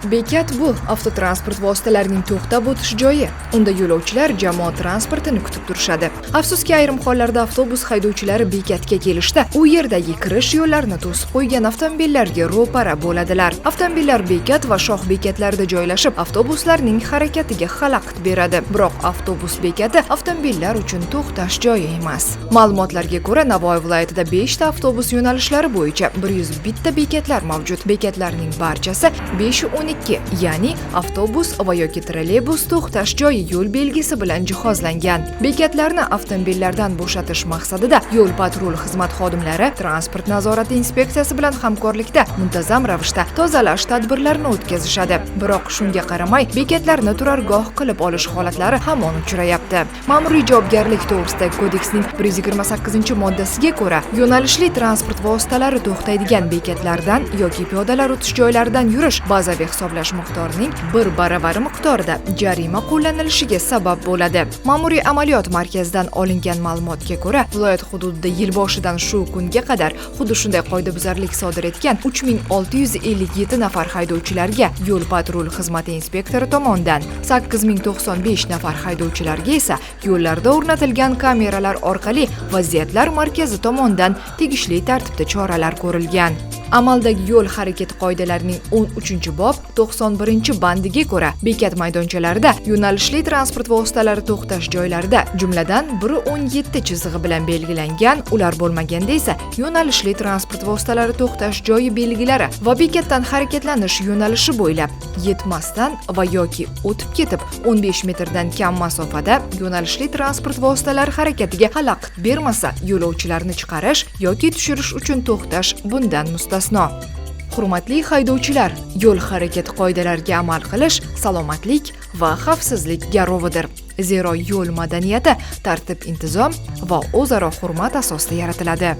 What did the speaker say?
Bekat bu avtotransport vositalarining to'xtab o'tish joyi. Unda yo'lovchilar jamoat transportini kutib turishadi. Afsuski, ayrim hollarda avtobus haydovchilari bekatga kelishda u yerdagi kirish yo'llarini to'sib qo'ygan avtomobillarga ro'para bo'ladilar. Avtomobillar bekat va shoh bekatlarida joylashib, avtobuslarning harakatiga xalaqit beradi. Biroq avtobus bekati avtomobillar uchun to'xtash joyi emas. Ma'lumotlarga ko'ra, Navoiy viloyatida 5 ta avtobus yo'nalishlari bo'yicha 101 ta bekatlar mavjud. Bekatlarning barchasi 512, ya'ni avtobus va yoki trolleybus to'xtash joyi yo'l belgisi bilan jihozlangan. Bekatlarni avtomobillardan bo'shatish maqsadida yo'l patrul xizmat xodimlari transport nazorati inspeksiyasi bilan hamkorlikda muntazam ravishda tozalash tadbirlarini o'tkazishadi. Biroq shunga qaramay, bekatlarni turargoh qilib olish holatlari hamon uchrayapti. Ma'muriy javobgarlik to'g'risidagi kodeksning 128-moddasiga ko'ra, yo'nalishli transport vositalari to'xtaydigan bekatlardan yoki piyodalar o'tish joylaridan yurish bazaviy hisoblash miqdorining 1 baravari miqdorida jarima qo'llanilishiga sabab bo'ladi. Ma'muriy amaliyot markazidan olingan ma'lumotga ko'ra, viloyat hududida yil boshidan shu kunga qadar xuddi shunday qoidabuzarlik sodir etgan 3657 nafar haydovchilarga yo'l patrul xizmati inspektori tomonidan, 8095 nafar haydovchilarga esa yo'llarda o'rnatilgan kameralar orqali vaziyatlar markazi tomonidan tegishli tartibda choralar ko'rilgan. Amaldagi yo'l harakati qoidalarining 13-bob 91-bandiga ko'ra, bekat maydonchalarida yo'nalishli transport vositalari to'xtash joylarida, jumladan 117 chizig'i bilan belgilangan, ular bo'lmaganda esa yo'nalishli transport vositalari to'xtash joyi belgilari va bekatdan harakatlanish yo'nalishi bo'ylab yetmasdan va yoki o'tib ketib 15 metrdan kam masofada yo'nalishli transport vositalari harakatiga xalaqit bermasa, yo'lovchilarni chiqarish yoki tushirish uchun to'xtash bundan mustasno. Hurmatli haydovchilar, yo'l harakati qoidalariga amal qilish salomatlik va xavfsizlik garovidir. Zero yo'l madaniyati tartib-intizom va o'zaro hurmat asosida yaratiladi.